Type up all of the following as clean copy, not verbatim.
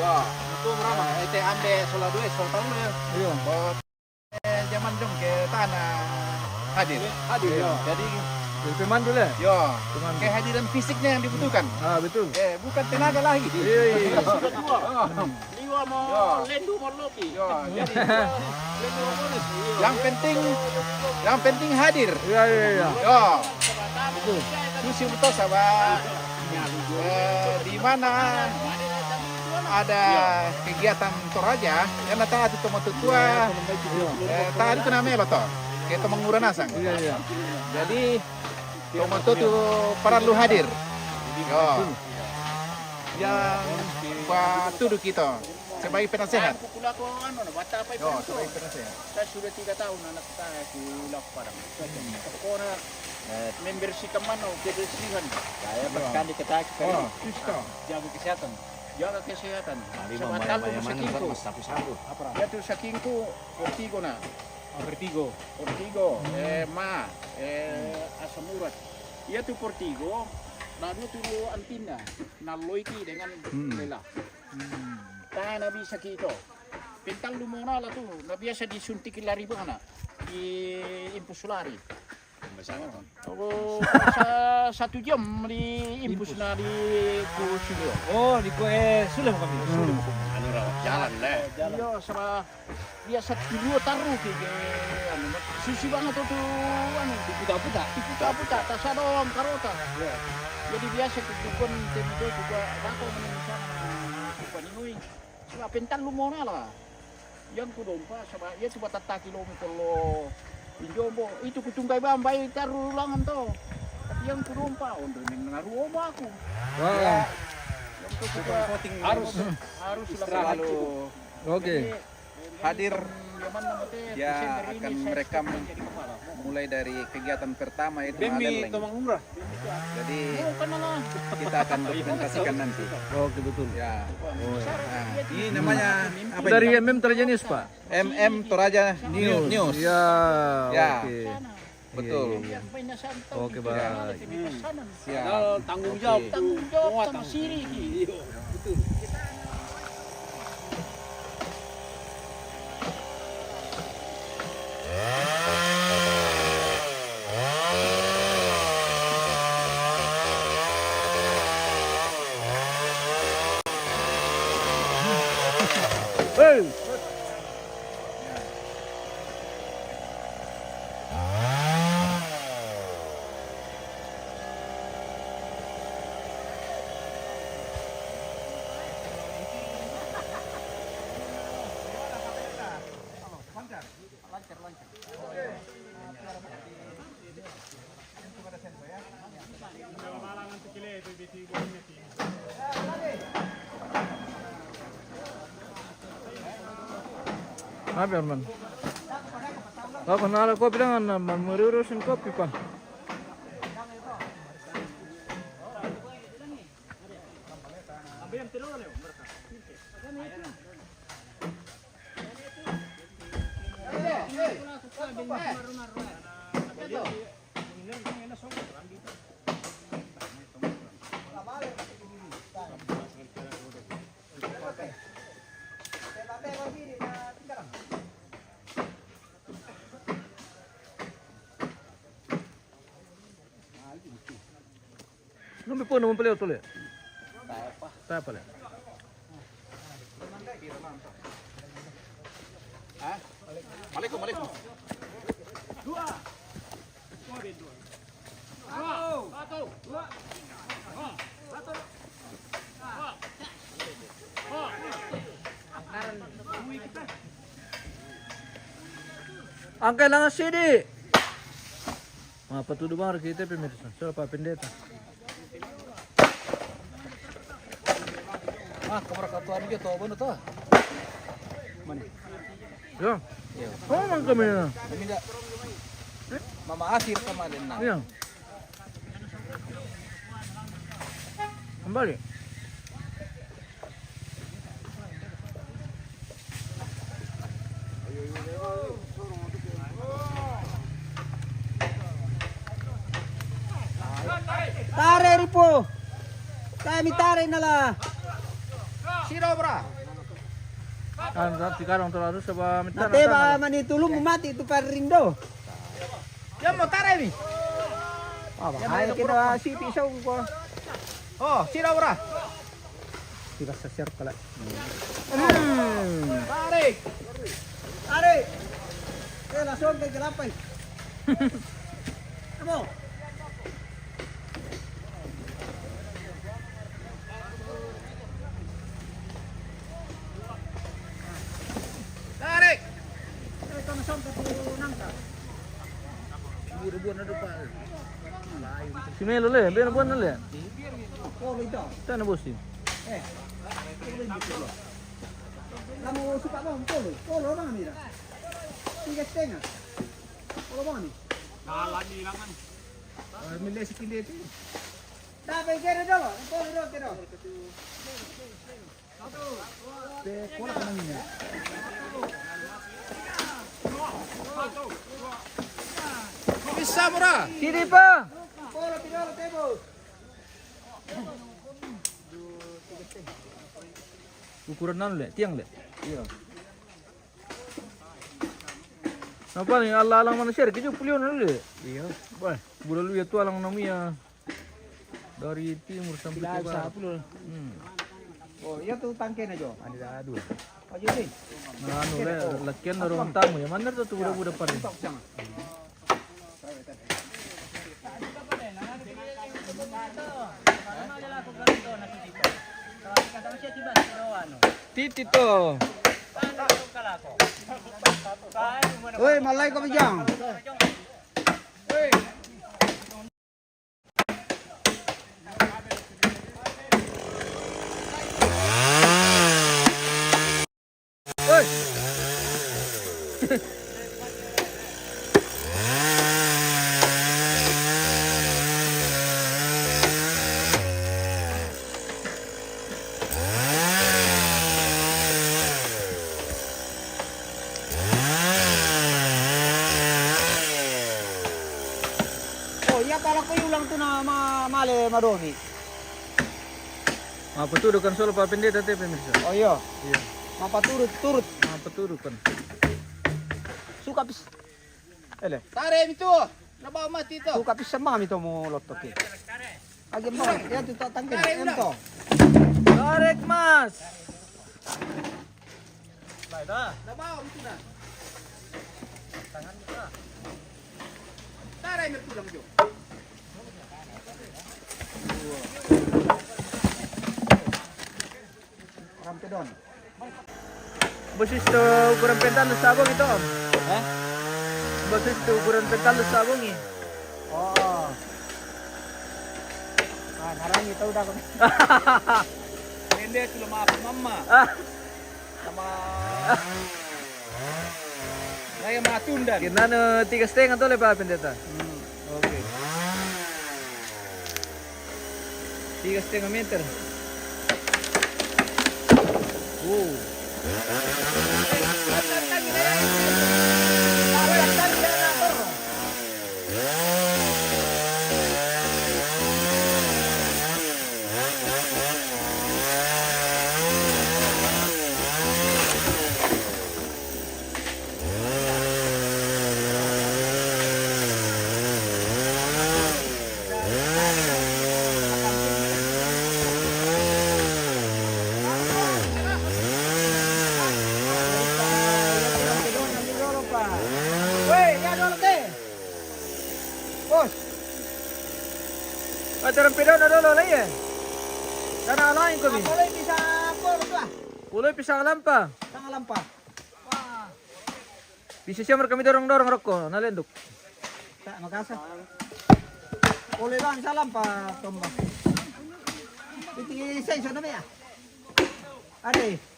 Ya, itu berapa? Itu ambil soal dua, soal tahun ya. Iya. Zaman dong ke tanah hadir. Hadir ya. Jadi Jadi pemandu lah. yo, kehadiran fisiknya yang dibutuhkan. Ah betul. Bukan tenaga lagi. Iya iya. Sudah tua. Liwa mau lendu mau loki. Yo, jadi yang penting hadir. Iya iya iya. Yo, itu sih betul sahabat. Di mana ada kegiatan Toraja, yang datang itu tomo tua, tadi itu namanya apa toh? Kayak tomo ngurana sang. Iya iya. Jadi tomo itu perlu hadir. Yo, yang patudu kita sebagai penasehat. Yo, sebagai penasehat. Saya sudah 3 tahun anak saya di Lauk Padang. Pokoknya membersihkan mana kebersihan. Saya berkali ketaki jaga kesehatan. Jaga kesehatan. Sebatal sakingku. Ya tu sakingku Portigo na. Portigo. Ma. Asam urat. Ya tu Portigo. Lalu tu antina. Naloiki dengan lela. Tahan na bisa kita. Pintang lumona lah tu. Na biasa disuntik lari bana. Di impusulari. Oh, sa 1 jam di impus na di Kusulo. Oh di kue sudah kami. Anu rawat jalan leh. Iya sama biasa dulu taruh ke anu susi banget tuh anu diputar-putar tak sadom karota. Jadi biasa tukun tempo juga bako menisa paninui. Sama pentan lumona lah. Yang kudompa sama ya coba tata kilometer lo Injombo itu kucungkai bambai taruh ulangan toh. Tapi yang kurumpa untuk ngaruh oma aku. Wah. Harus selalu Oke. hadir ya akan merekam mulai dari kegiatan pertama itu Demi tomang umrah. Jadi kita akan dokumentasikan nanti. Oke betul. Ya. Oh, Ini namanya apa dari ini? MM Terjenis Pak. Toraja News. Ya. Ya. Oke. Betul. Iya, iya. Oke baik. Siap. Tanggung jawab sama siri. Betul. Hey. Apa man? Apa nala kopi dengan merurusin kopi Pak? Numpi po naman pala tuloy. Tayo pala. Alaikum. Ang kailangan CD. Mga patudo bang kita pemirsa. Soal Pak Pendeta. Keberkatuan gitu, bener tuh. Mana? Ya. Oh, mang kami na. Kami enggak. Mama akhir kemarin. Iya. Kembali. Tare ripo. Kami tare nala. Sino bra? Kan sekarang terlalu sebab minta. Nate ba manitulong mati itu pa rindo. Yan mo tara ni. Bahaya kita si pisau ko. Oh, sino bra? Tidak sesiar pala. Tarik. Are. Langsung ke gelapan. Kamu. Tarik. Ito na sa nangka. Buat ada pak. Si Melo le, biar buat le. Polo ito. Sana bos ni. Kamu suka bang polo? Polo bang Amira. Tiga setengah. Polo bang ni. Milih sikit itu. Dapat kira dulu. Polo dulu kira. Kola kanangnya. Bisa murah. Sini pak. Polo tidak tebus. Ukuran nanu le, tiang le. Iya. Apa ni alang mana share keju pulion le. Iya. Bah, bulan lu itu alang namanya dari timur sampai ke barat. Oh, iya tuh tangke na jo. Ada dua. Oh, jadi. Nah, anu le, lakian dari orang tamu ya. Mana tu budak-budak depan. Titi to. Oi, malay ko bijang. Oi. Oh, iya pala ko yung lang to na male maroni. Apa tu kan solo pa pendeta te pemirsa. Oh, iya. Iya. Mapaturut-turut. Apa tu kan. Suka pis. Ele. Tarik itu. Nabaw mati itu. Suka pis sa mami to mo lotok eh. Agi mo, ya tu tangke. Tarik Yan ulang. to. Tarik mas. Nabaw itu na. Tarik mo pulang jo. Rampe don. Basis tu ukuran pental sabong itu om. Eh? Basis tu ukuran pental sabong ni. Oh. Ah, narang ito udah ko. Pendek lu maaf mama. Sama saya matunda. Kena 3,5 tu lepas pendeta. Okey. 3,5 meter. Oh. Acara pedon ada lo lagi. Kana lain ko min. Kulay bisa polo to ah. Puloy pisang lampa. Tanga lampa. Wah. Bisa siya kami dorong-dorong rokok, nalenduk. Tak makasa. Kulay lang sa lampa tomba. Iti senso na ya. Ade.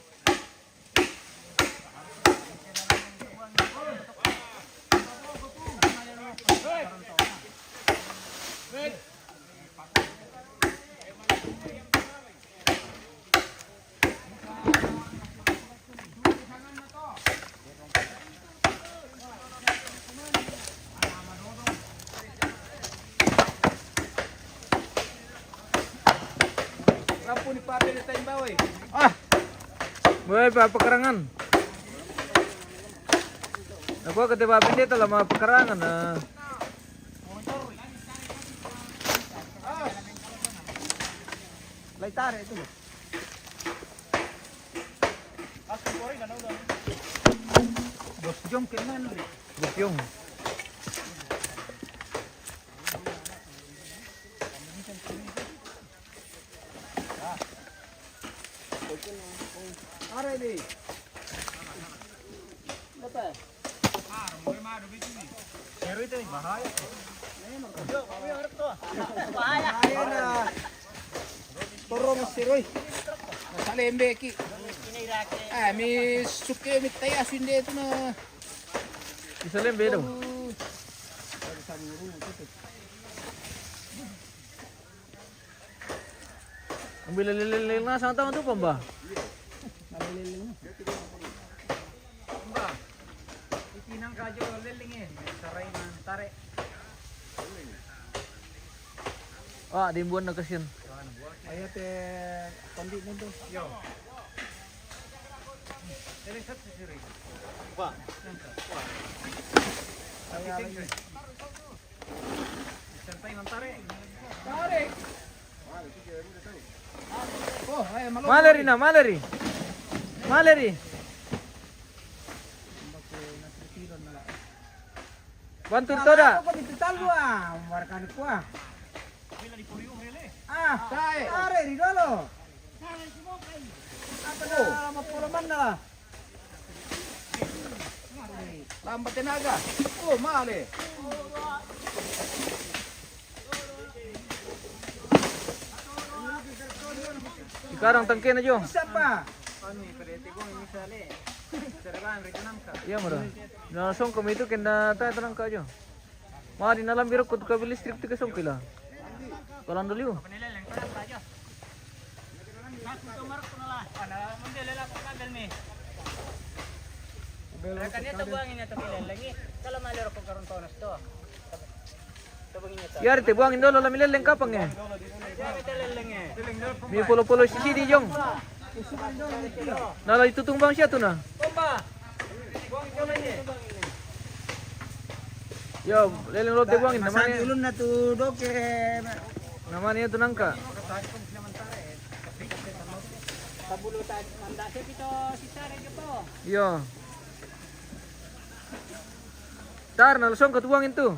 Lampu ni pape ni tayo bawi. Ah, Boy, pekarangan. Aku kata Pak Pendeta lah mau pekarangan. Lai tarik itu loh. Bos jom ke mana? Bukyong. Are ini. Apa? Bahaya na. Torong siroy. Salembe ki. Mi suke mi taya sinde itu na. Isa lembe daw. Ang bilalilil na sa taon to pamba. Itinang radyo lelingin. Saray ng tare. Ah, dimbuan na kasyan. Ayat kondit nito. Yo. Oh, ay malo. Maleri na, maleri. Maleri. Bantu toda. Ako dito talo ah, markan ko ah. Ah, Tay. are ridolo. Apa na mapulaman na. Lambat tenaga. Oh, male. Sekarang tangke na jo. Isa pa. Iya mara. Na song kami itu kena ta tanang ka jo. Mari nalam biro kut kabil listrik ti kasong kila. Kalan dulu. Yari te buangin dulu la mileleng kapang eh. Mi polo-polo sisi di jong. Nala itutumbang siya to na. Yo, leleng lo te buangin namanya. Ulun na tu doke. Namanya itu nangka. Tabulutan mandase pito sisare gitu. Yo. Tar nalasong katuangin tu.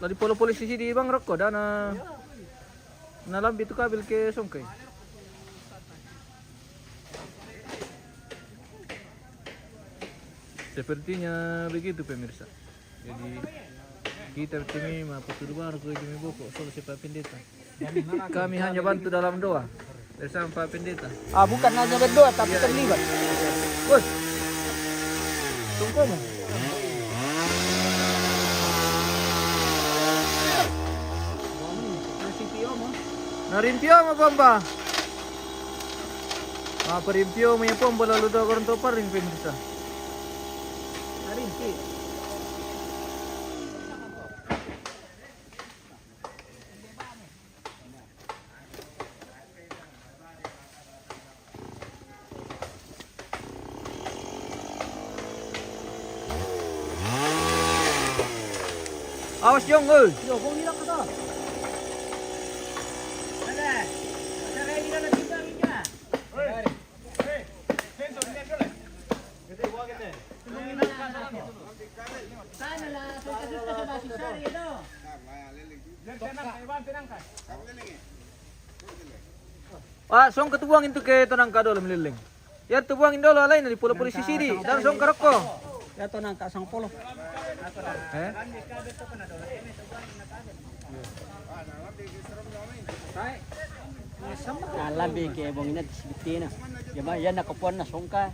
Lagi polo-polo sisi di bang rokok dan nalam itu kabil ke songkai. Sepertinya begitu pemirsa. Jadi kita bertemu maputu baru ke Jumi Boko solusi Pak Pendeta. Kami hanya bantu dalam doa bersama Pak Pendeta. Ah, bukan hanya berdoa tapi terlibat. Bos, tunggu mo. Narimpio mo pamba. Parimpio mo yung pamba lalu daw karon to pa rin pemirsa. Narimpi. Awas jong oi. Yo, kung nila ka to. Ada. Ada ready na timbang niya. Sana la, suka-suka sa basisari ito. Song ketubuang itu ke tonang kado meleleng. Ya tubuangin dulu alay na di pula-pula sisidi dan song karoko. Ya to nang kasang polo. Eh? Labi ke bong ina disbitina. Yama yan nakapuan na songka.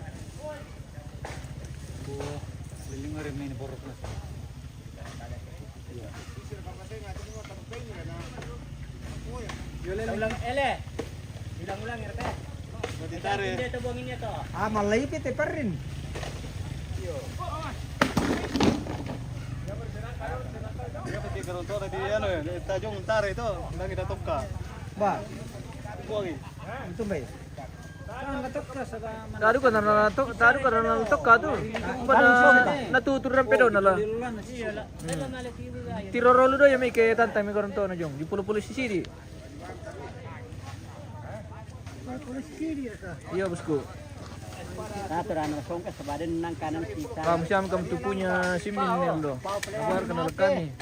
Ulang ele. Ulang RT. Hindi ito bong ini to. Ah, malipit pa rin. Karon to di ano tajong tare ito, lang itatok ka. Ba, Buwangi. ito ba? Tado ka na nalatok ka to. Ba natuturan pa daw nala. Tirorolo do yung may kaya tantay may karon to na jong. Di pulo-pulo si Sidi. Iya bosku. Aturan na song ka sa badan ng kanan kita. Kamu siam kamu tupunya simin nelo. Abar kana kami.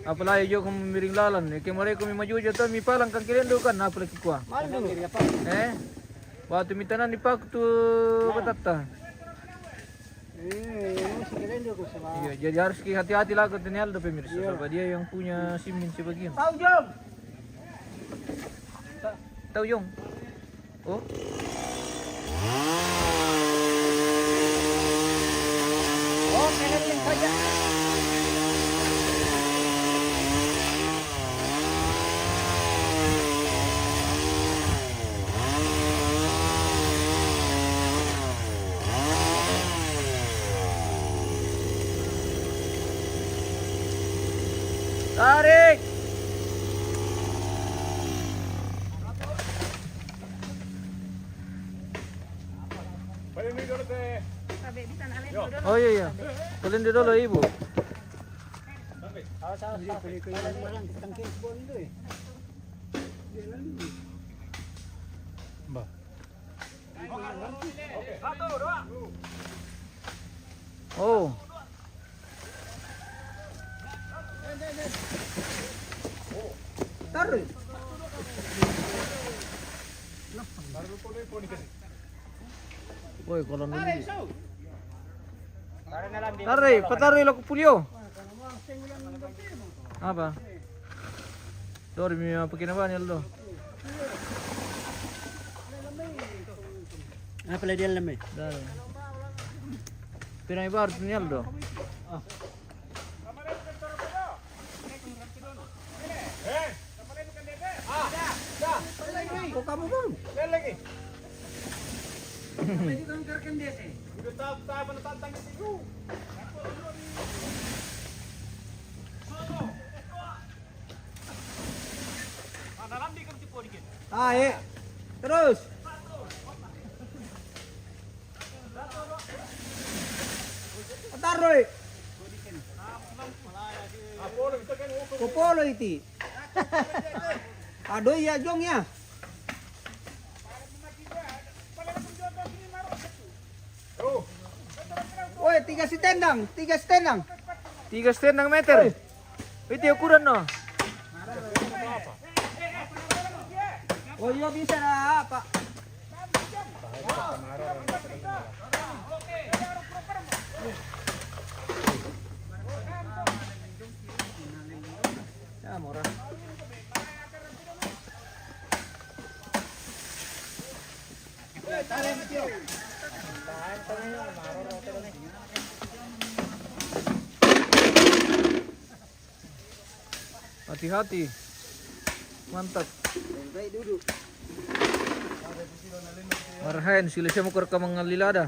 Apalagi jo kung miring lalan, kemare kung maju jo to mi palang kang kirendo kan apalagi kwa. Waktu mitanan ni pak tu katata. Iya, jadi harus hati-hati lah ke Ronaldo pemirsa. Sebab dia yang punya simin sebagian. Tahu Jom. Tahu Jong? Oh. Tarik. Oh iya iya. Kalian di dulu ibu. Oh. Taruh. Woi, kalau nanti. Tarik, patarik lo pulio. Apa? Dormi apa kinaban yaldo? Apa lagi dalam ni? Dah. Pinay bar yaldo. Kok kamu bang? Ah, terus. Taruh. Kopolo iti. Aduh ya Jong ya. Woi, 3 setendang. 3,5 meter. Itu ukuran no. Oh iya bisa lah, Pak. Ya, murah. Hati-hati. Mantap. Baik duduk. Marhain sila siya mo ka mga lilada.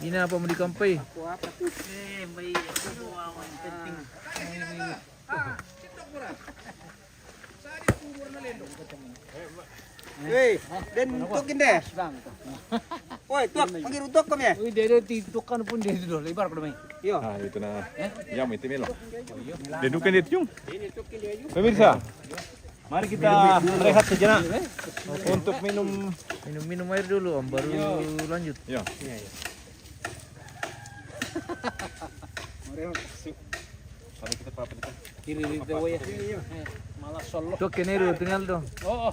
Ini apa mau dikampai? Hei, dan tukin deh. Woi, tuak, panggil utok kami ya. Uy, dia ditukan pun dia dulu, lebar ko naman. Yo. Ah, itu na. Yang itu melo. Dedukan itu yung. Pemirsa, mari kita rehat sejenak untuk minum. Minum air dulu om, baru lanjut. Ya. Kiri dito ya. Malah solo. Tok kenero tinggal dong. Oh.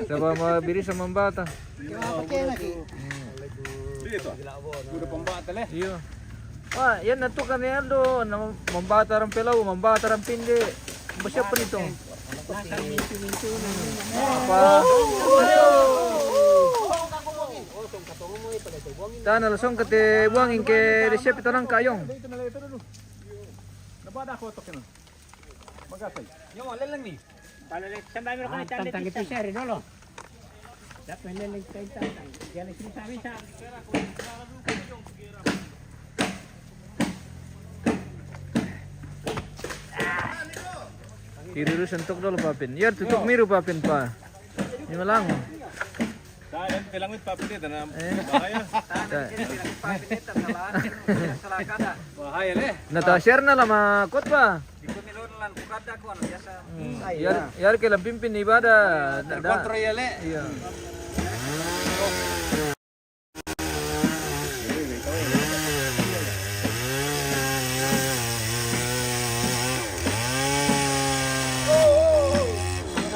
Sama mabiri sa mambata. Pakai lagi. Udah pembata leh. Iyo. Wah, yan na to Ronaldo, na mambata ran pelaw, mambata ran pindi. Basya pa nito. Apa? Tanah langsung kete buangin ke resep tanang kayong. Nabada ko to kino. Magasay. Yo, lelang ni. Sampai meron ka tantang ito siya rin dolo. Dapat lelang kayo tantang. Diyan sini sabi sa. Kiri sentuk dulu papin. Ya tutup miru papin pa. Lima lang. Dahil lang with papilita na bahaya. Nata-share na lang makot pa. Yar ke lang pimpin ibadah. Iya.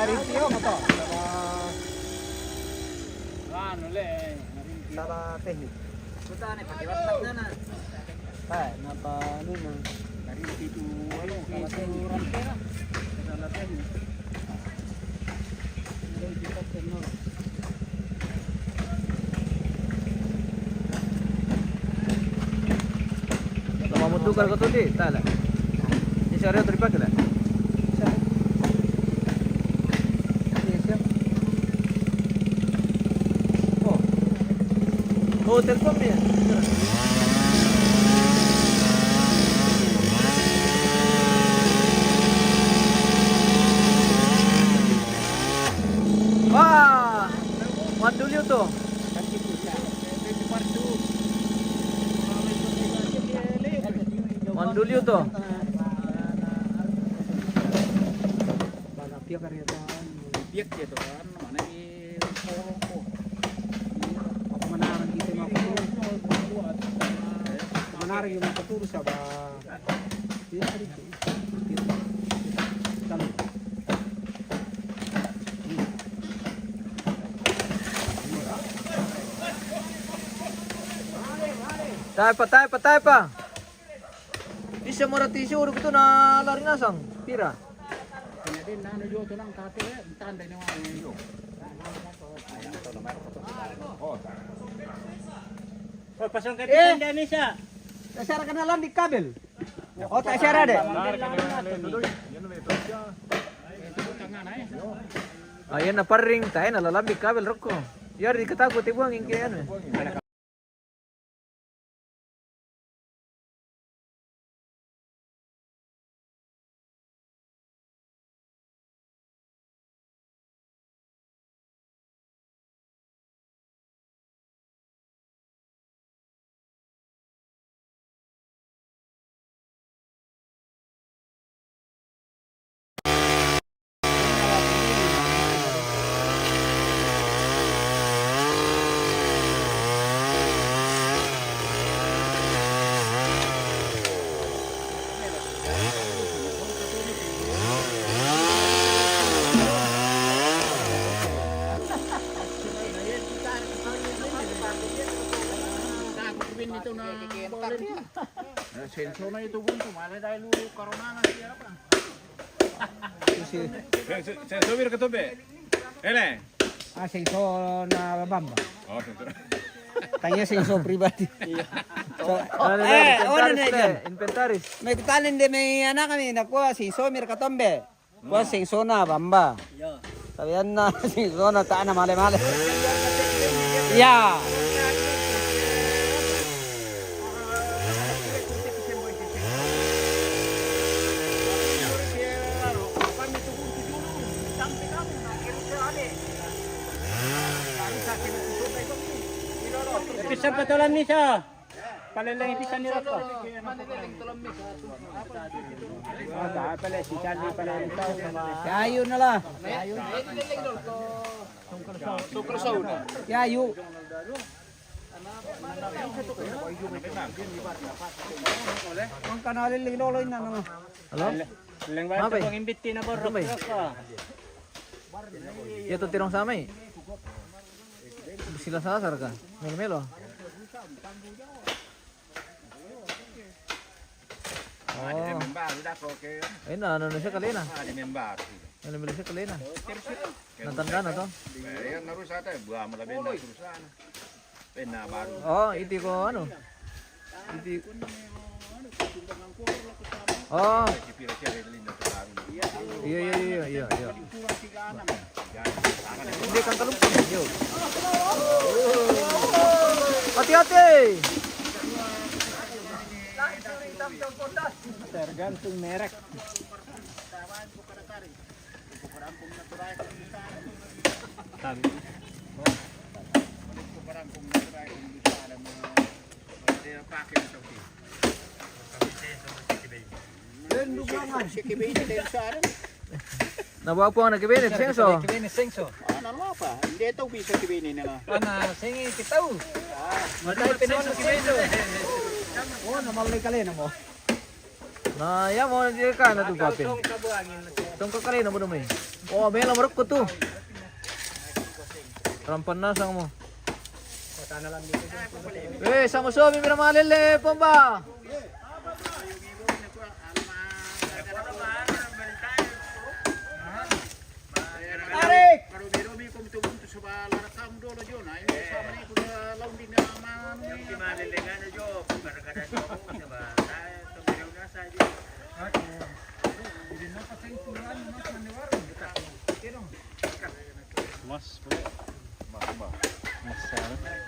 Naripiyo mo to. Ano le? Sa teknik. Puta ni pakiwatag na na. Tay, napa ano na. Naripiyo ano? Kalaturan pera. Sa teknik. Mamutukar ko to di, tala. Ini syariah terpakai lah. Oh, telepon dia. Wah, manduli tu. Manduli tu. Balapia karyataan. Biak dia tu kan. Mana ni ko. Ako manarang dito makaturo. Manarang yung makaturo sa ba. Iya dito. Kami. Patay pa. Bisa murah tisu udah gitu na lari nasang. Pira. Kanya din nano yo to nang kate tanda ni mga yo. Oh, pasang ka din dami siya. Tasara ka na lang di kabel. O, tasara de. Ayan na paring tayo nalalambik kabel roko. Yar di katakot ibuang yung kaya ano. Ito na sensor na ito bunto. Malay dahil corona na siya pa. Sensor ka to be. Ele. Singso na bamba. Oh, sensor. Tanya singso pribadi. So, Inventaris. may kutanin de may anak kami nakuha singso mirkatombe. Kuha singso na bamba. Sabihan na singso na taan na male-male. Ya. Pisang patulan ni siya. Palalang ipisan ni Roko. Ada pala si Charlie pala ito. Yayo na la. Yayo. Ang kanalin loloy na naman. Halo? Lang ba ito kung imbiti na ba Roko? Ito tirong samay. Sila sasar ka. Melo-melo. Oh. Ayun na, ano na siya kalina. Ano na siya kalina. Natanda na to. Oh, iti ko ano. Iti. Oh. Iya. Hindi kang kalupin. Yo. Hati-hati. Tergantung merek. Nabawa po ang nagkibinit, sengso. Ano pa? Hindi ito bisa kibinin nila. Ana, singi kita. Matay pinon sa kibinito. Oh, namalay ka rin mo. Na, ya mo di ka na tu papin. Tong kakali na mo dumay. Oh, may lamrok ko tu. Rampan na sang mo. Sama suami mira malele pomba. Tarik! Marumi-rumi kung tumunto sa larakam dolo yun. Ay, sama na ito na launding na mano. Kimalilingan na yun. Pagkaragada ko sa ba? Tayo, tumiriw na sa yun. Mas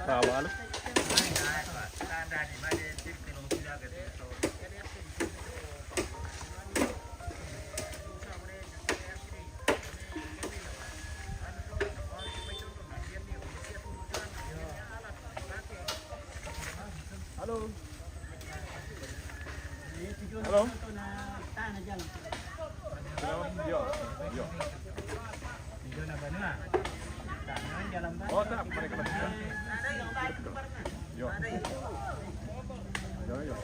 bawal. Halo. Oh, tak, mereka masih. Yo. Yo.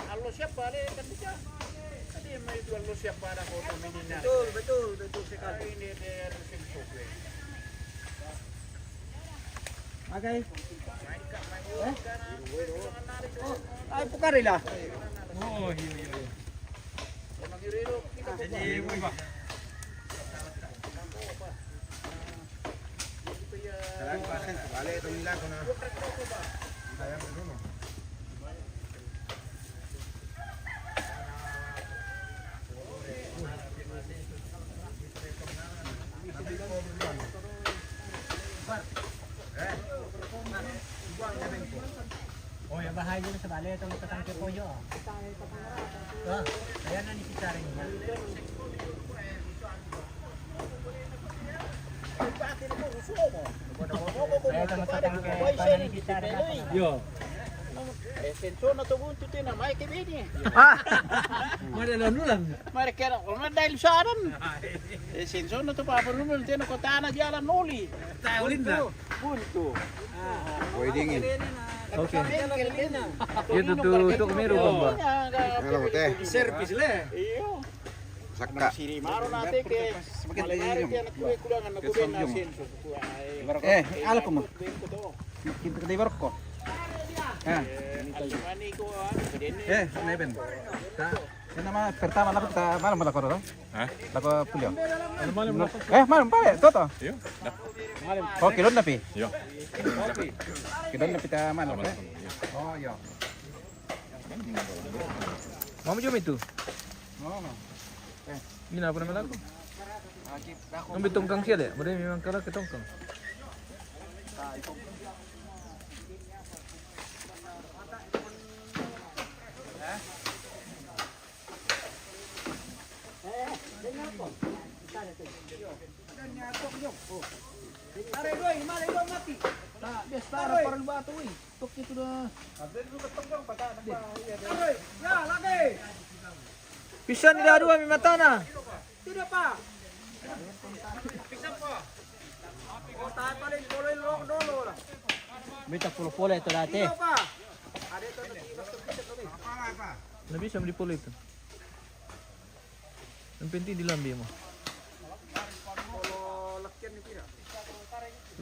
Halo siapa deh kan bisa. Tadi mai jual lo siapa ada foto menina. Betul sekali. Ini dia resep gue. Okay. Ay, pukari lah. Oh, yung bahay dito sa bali, itong katangke po yun. Ayan na ni si Charing niya. Ayan itong katangke pa ni si Charing. Yo. Sensor na to buntu tin na mai kibini. Madala nulang. Mari kera ko na dahil saran. Sensor na to pa perlu tin ko tana jalan noli. Ulinda. Buntu. Okay. Itu tuh kemiru bomba. Service le. Iyo. Sakta. Siri maro nate ke. Malay na kuwe kulangan na kuwe na sensor. Ala ko mo. Kita kedai barok ko. Almani ko Neben. Ini nama pertama lah kita malam pada koro. Hah? Lako pulio. Malam. Malam pare, toto. Yo. Dah. Oh, kilon na pi. Yo. Kilon na pita malam. Oh, yo. Mau jom itu? Oh, no. Ini apa nama lagu? Ambil tongkang sial ya? Mereka memang kalah ke tongkang. Bisa ni dah dua mata na. Tidak pa. Pisang po. O tayo pa rin tuloy dolo lah. Bita pulo-pulo ito dati. Tidak pa. Ada itu nanti masuk kita kami. Nabi bisa melipol itu. Yang penting dilambi mo. Kalau lakian ni pira.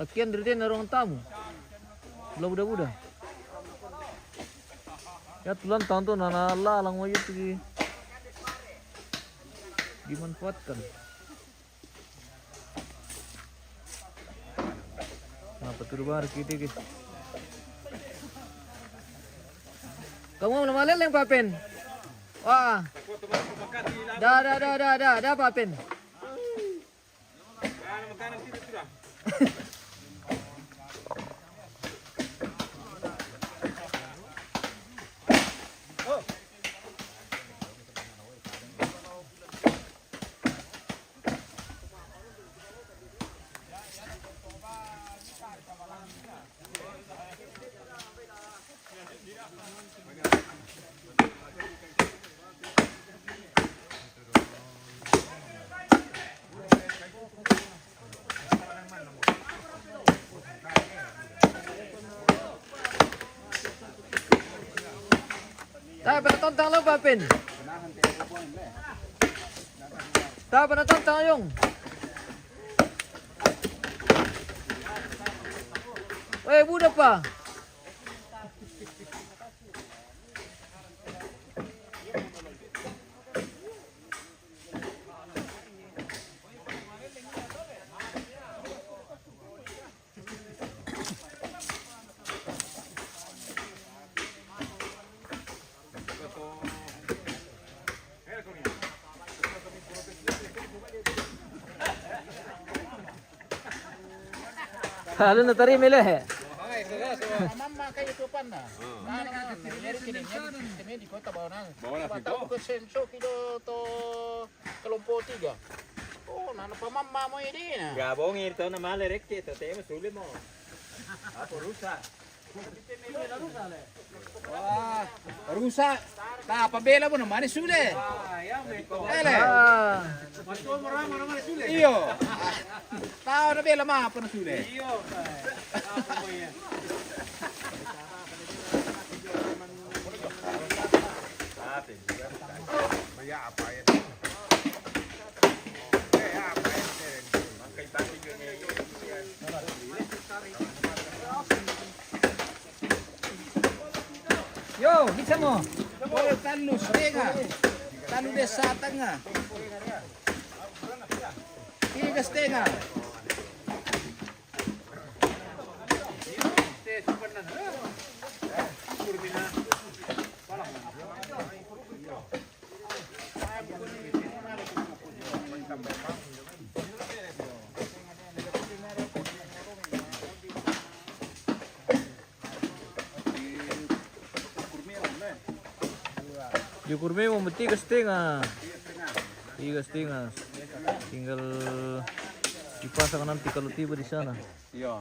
Lakian dari dia narong tamu. Belah budak-budak. Ya tulan tahun tu nana Allah lang mo itu dimanfaatkan. Kenapa turun bar kita guys? Kamu malel yang papen? Wah. Dah papen. Tayo panatontang lang papin. Tayo panatontang yung. Weh, budak pa. Halo na tari mile. Okay, so mamma kayo tupan na. Meron kini di kota bawa na. Bawa ko senso kilo to kalumpo tiga. Oh, nana pa mamma mo ini na. Gabong ito na malerek ito, tayo masuli mo. Apo rusa. Wah, rusa. Nah, pabela mo naman sule. Ele. Iyo. Tao na bela ma pa na sule. Iyo. Yo, bisa mo. Boleh tanu seringa. Tanu desa tengah. Tiga setengah. Jukur mo tiga setengah. Tiga setengah. Tinggal dipasang nanti kalau tiba di sana. Iya.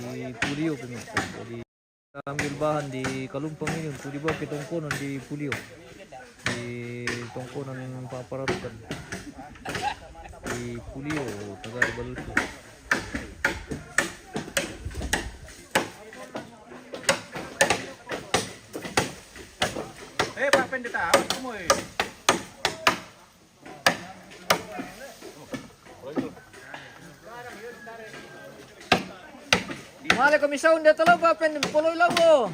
Di Pulio pemirsa. Jadi kita ambil bahan di Kalumpang ini untuk dibawa ke tongkonan di Pulio. Di tongkonan Papararukan. Di Pulio, Tagari Balusu. Pak Pendeta, kamu Mali komisaun dia talo pa pen puloy lawo.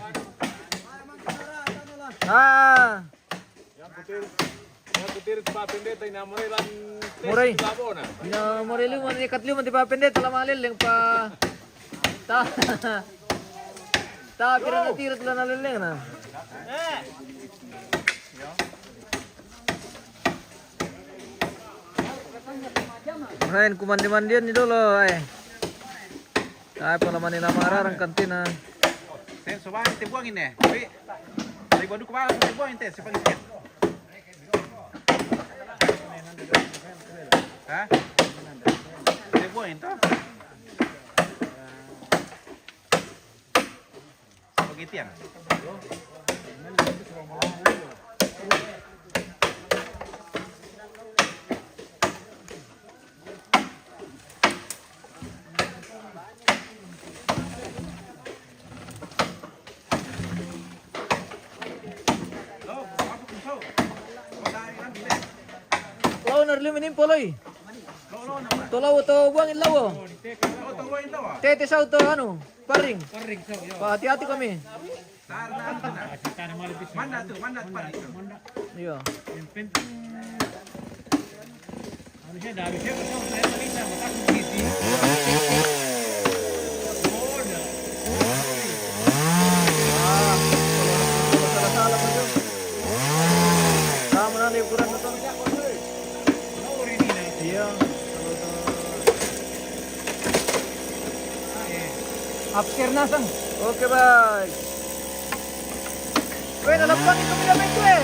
Ah, Yang kutir pa pendeta ina mo lang muray. labo na. Ina morelu man ni katliw man ti pa pendet tala malil leng pa. Ta. Ta pira na tirot la nalileng na. Main kumandi-mandian ni dulu ay. Ay pala manila mararang kantina. Sen soba te buangin eh. Tapi dari bodu ke bawah te buangin teh si pangit. Hah? Te buangin toh? Begitu ya? Law narlimin poloy. Tolaw to buangin lawo. Tete sa to ano? Paring. Hati-hati kami. Mana tuh? Mana paling? Iya. Yang penting harusnya dari saya ketemu saya bisa makan gizi. Salah-salah betul. Sama nanti ukuran betul. Iya. Upstairs na sang. Oke, baik. Weh, nalapang itu pinamit ko eh.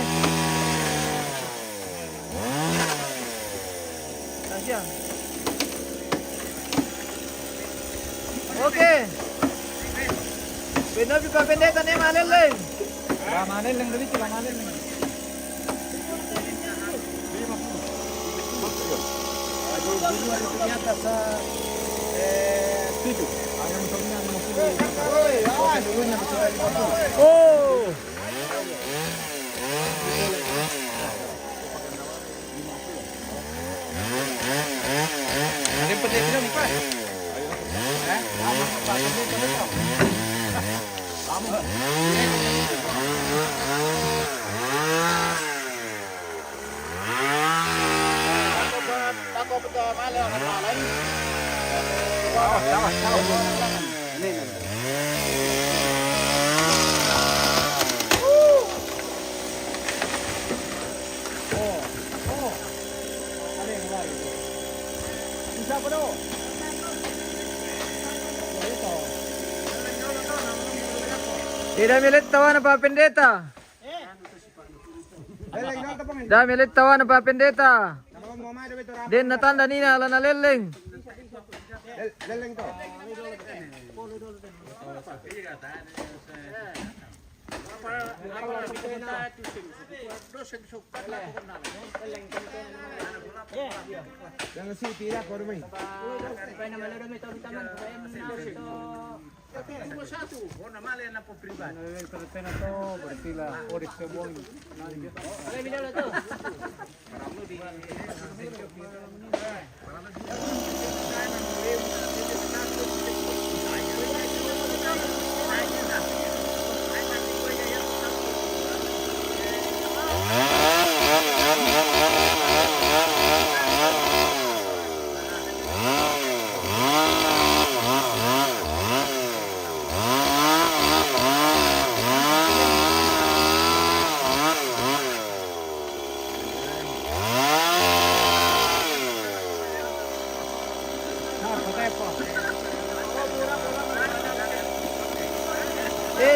Nasya. Oke. Pinabi pa pendeta ni maleleng. Ramanin lang dali, ramanin lang. Oh. Ada yang penting tidak bukan? Takut betul malah lain. Dami ulit tawa na pa pendeta. Dami ulit tawa na pa pendeta. Din natanda nina ala na leleng.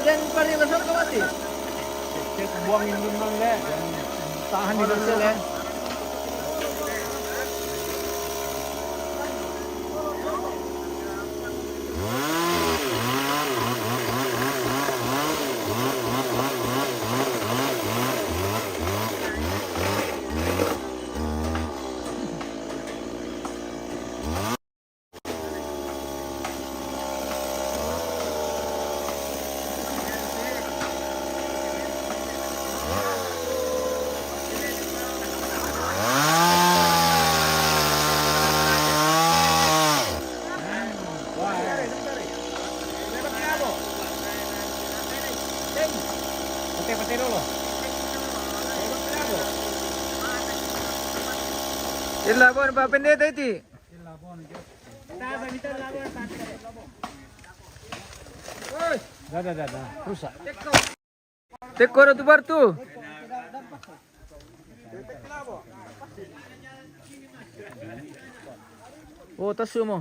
Dan paling besar kau mati. Buangin dulu mang le. Tahan di dalam le. Ilabon pa pendeta iti. Dah. Rusak. Tekor tu bartu. Oh, tasu mo.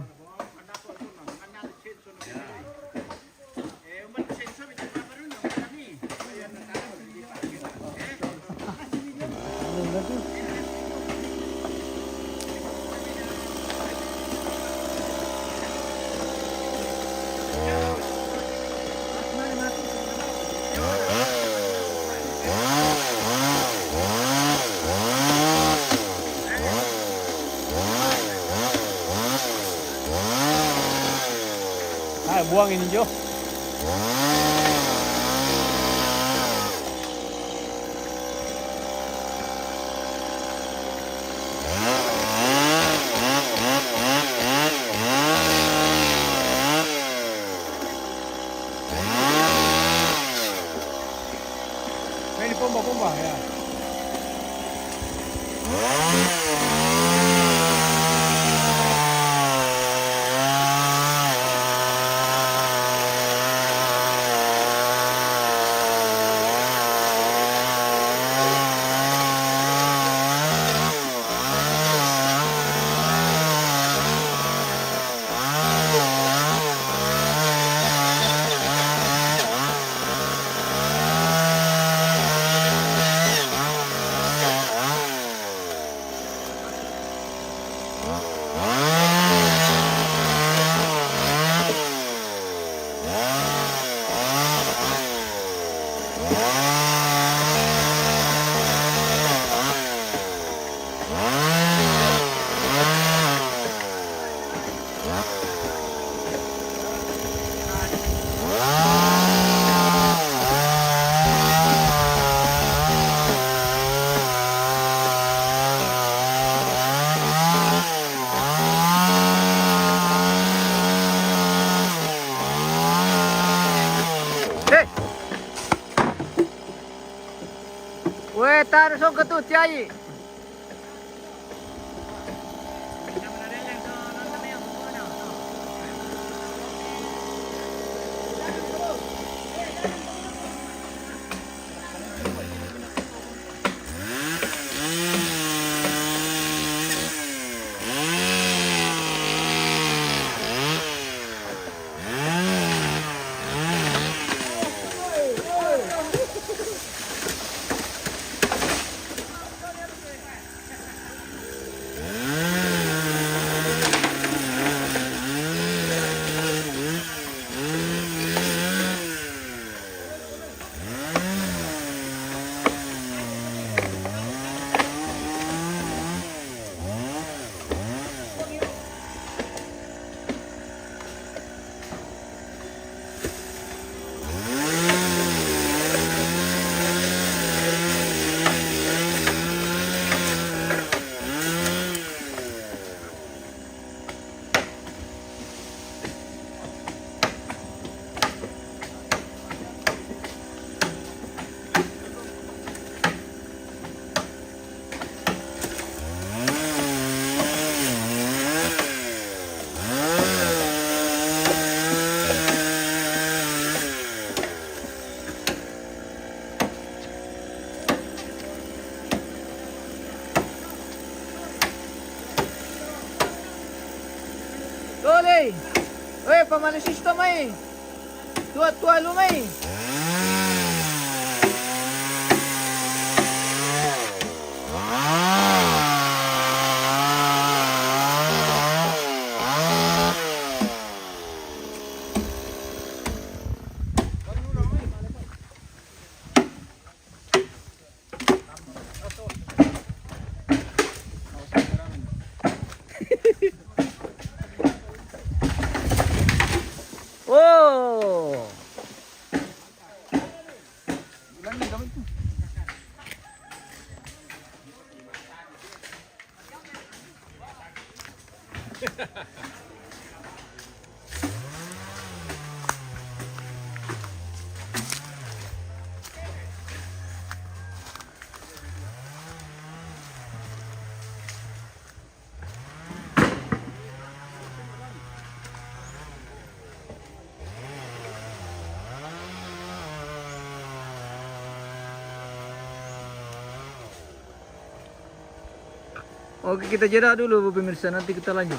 Buangin Jo. Ini pompa ya. tahan song ketut cai. Dole! Oye, pamanisista may! Tua lumay! Oh! Oke, kita jeda dulu pemirsa, nanti kita lanjut.